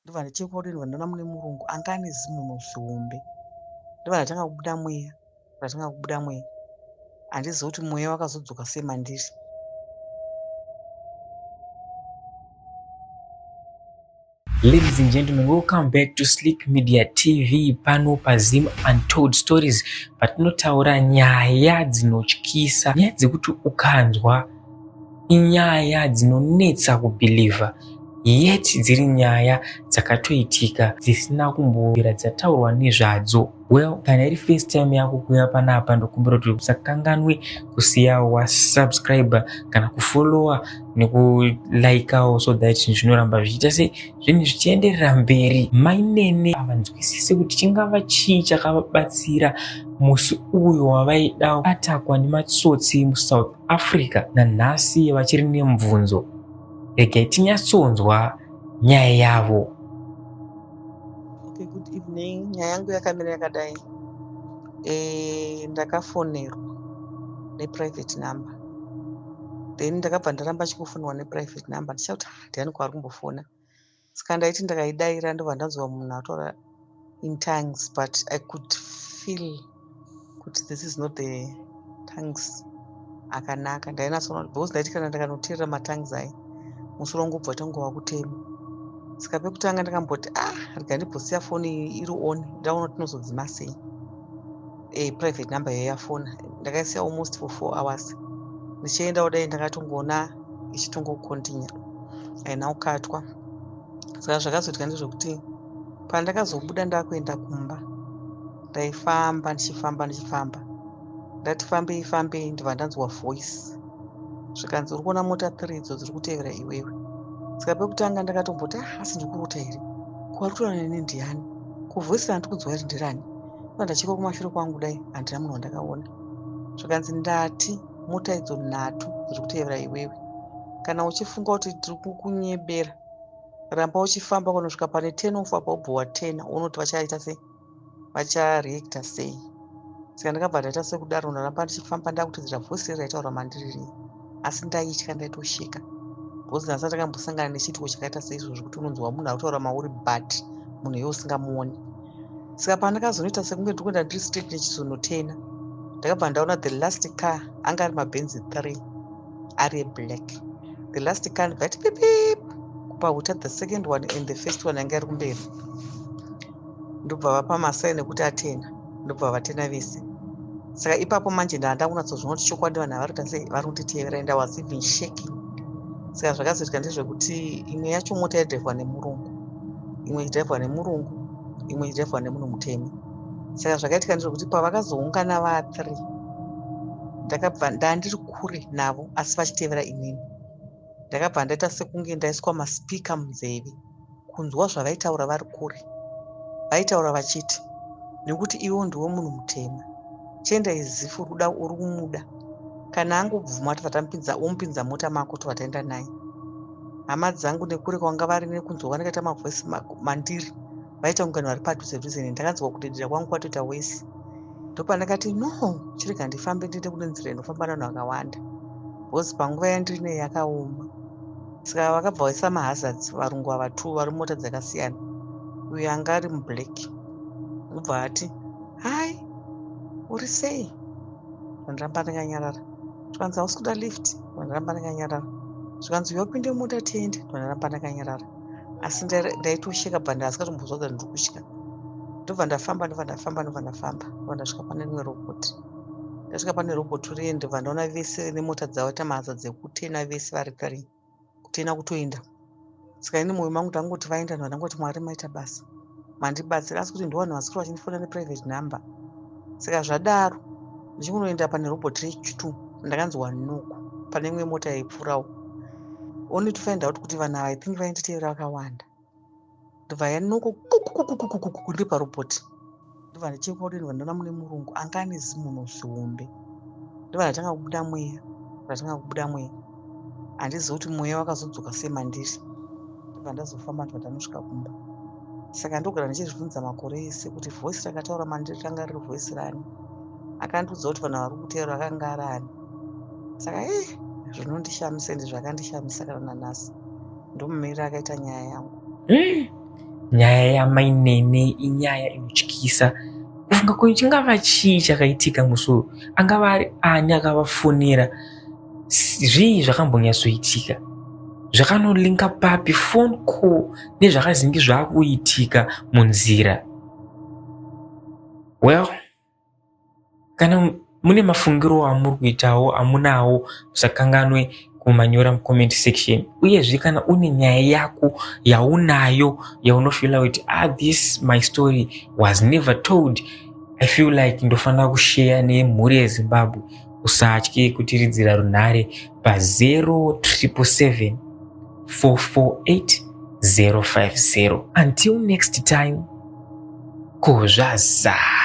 ndobva ndichekwa kuti ndandona mune murungu anga ane zimunhu zihombe. Ndobva ndatanga kubuda mweya. Handizivi kuti mweya wakazodzoka sei mandiri. Ladies and gentlemen, welcome back to Slick Media TV. Pano paZim Untold Stories patinotaura nyaya dzinotyisa, nyaya dzekuti ukanzwa inyaya dzinonetsa kubhilivha, yet dziri nyaya dzakatoitika dzisina kumbovira dzataurwa nezvadzo. Well, kana iri first time yako kuuya panapa, ndokumbira kuti usakanganwe kusiya wasubscribe kana kufollowa nekulikeawo so that zvinoramba zvichiita zvinhu zvichienderera mberi. Mainene havanzwisise kuti chingava chii chakavabatsira musi uyo wavaida atakwa nematsotsi muSouth Africa, nanhasi vachiri nemubvunzo. Regai tinyatsonzwa nyaya yavo. Okay, good evening. Nyaya yangu yakamira yakadai. Ndakafonerwa neprivate number. Then ndakabva ndaramba chikufonwa neprivate number. Ndichauti ndiani kwaari kumbofona. Saka ndaiti ndakaidaira ndobva ndanzwa munhu ataura in tongues, but I could feel kuti this is not the tongues akanaka. Ndainatsoona because ndaiti kana ndakanoteerera matongues aya musoro wangu ubva tangova kutema. Saka pekutanga ndakamboti rega ndimbosiya foni iri on ndaona kuti inozodzima sei. Private number yayo yafona. Ndakaisiya almost for 4 hours. Ndichienda kudai ndakatongoona ichitongokontinua haina kukatwa. Saka zvakazoitika ndezvekuti pandakazobuda ndakuenda kumba, ndaifamba ndichifamba. Ndati fambei ndibva ndanzwa voice zvikanzi uri kuona mota 3 idzo dziri kutevera iwewe. Saka pekutanga ndakatomboti asi ndiri kurota here, kuvari kutaura neni ndiani, kuvhoisi randiri kunzwa iri ndirani. Ndacheka kumashure kwangu dai handina munhu wandakaona. Zvikanzi ndati mota idzo 3 dziri kutevera iwewe. Kana uchifunga kuti tiri kukunyebera, ramba uchifamba kunosvika pane 10 off apa ubva wa10 unoti vachaita sei, vachareacta sei. Saka ndakabva ndaita sekudaro ndaramba ndichifamba ndakutidzira vhoisi riri raitaura mandiri, asi ndaitya, ndaitosheka because ndasati ndakambosangana nechituko chakaita seizvozvo kuti unonzwa munhu akutaura mauri but munhu iye usingamuoni. Saka pandakazonoita sekunge ndiri kuenda ndiri straight nechizonotena, ndakabva ndaona the last car anga ari maBenz 3 ari eblack. The last car ndibva iti pipip kupahuta the second one and the first one anga ari kumberi. Ndobva vapa masaini ekuti atena, ndobva vatena vese. Saka ipapo manje ndakunyatsozviona kuti chokwadi vanhu vari kuita sei, vari kunditevera and I was even shaking. Saka zvakazoitika ndezvekuti imwe yacho mota yaidhaivhwa nemurungu, imwe ichidhaivhwa nemurungu, imwe ichidhaivhwa nemunhu mutema. Saka zvakaitika ndezvekuti pavakazoungana va3 ndakabva ndandiri kure navo asi vachitevera inini. Ndakabva ndaita sekunge ndaiswa maspika munzeve kunzwa zvavaitaura vari kure. Vaitaura vachiti, nekuti iwo ndiwo munhu mutema, chienda izifu ruda uri kumuda, kana angobvuma kuti omupinza mota mako kuti vataenda naye. Hama dzangu nekure kwanga vari nekunzwa vanakaita mavhoisi mandiri vaita ungano vari padhuze neni. Ndakanzwa kudedera kwangu kwatoita wesi. Ndopandakati no, chirega ndifambe ndiende kune nzira inofamba vanhu vakawanda because panguva yandine yakaoma. Saka vakabva vaisa mahazards varungu ava 2 vari mota dzakasiyana. Uyo anga ari mublack ubva ati hai uri sei, ndaramba ndakanyarara. Zvikanzi hausi kuda lift, ndaramba ndakanyarara. Zvikanzi yopinde mota tiende, ndaramba ndakanyarara. Asi ndaitosheka bva ndasingatombozwa kuti ndiri kutya. Ndobva ndafamba ndasvika pane rimwe roboti. Ndasvika pane roboti riye ndobva ndaona vese nemota dzavo tamahazards ekutena vese vari 3 kutena kutoenda. Saka ini mwoyo mangu ndangoti vaenda nhwa, ndangoti Mwari maita basa, mandibatsira. Asi kuti ndiwanhu vasikuru vachindifonera neprivate number. Saka zvadaro ndichinoenda pane roboti rechitu ndakanzwa noko pane imwe mota yaipfuurawo. Only to find out kuti vanhu ava I think vainditevera vakawanda. Ndobva yanoko ndiri paroboti. Ndobva ndichekwa kuti ndandona mune murungu anga ane zimunhu zihombe. Ndobva ndatanga kubuda mweya. Handizivi kuti mweya wakazodzoka sei mandiri. Ndobva ndazofamba ndibva ndanosvika kumba. Saka ndogara ndichizvibvunza makore ese kuti vhoisi rakataura mandiri ranga riri vhoisi rani. Akandiudza kuti vanhu vari kuteerera akanga ari ani. Saka zvinondishamisa ende zvakandishamisa kana nanhasi. Ndomumirira akaita nyaya yangu. nyaya yamainene inyaya inotyisa. Kufunga kwenyu chingava chii chakaitika musoro, angava ari ani akavafonera, zvii zvakambonyatsoitika, zvakanolinka papi, phone call nezvakazingi zvaakuitika munzira. Well, kana mune mafungiro amuri kuitawo amunawo, musakanganwe kumanyora mucomment section. Uyezve kana une nyaya yako yaunayo yaunofila kuti this my story was never told, I feel like ndofanira kushare nemhuri yeZimbabwe, usatye kutiridzira runhare pa 0777448050. Until next time, kozvaza.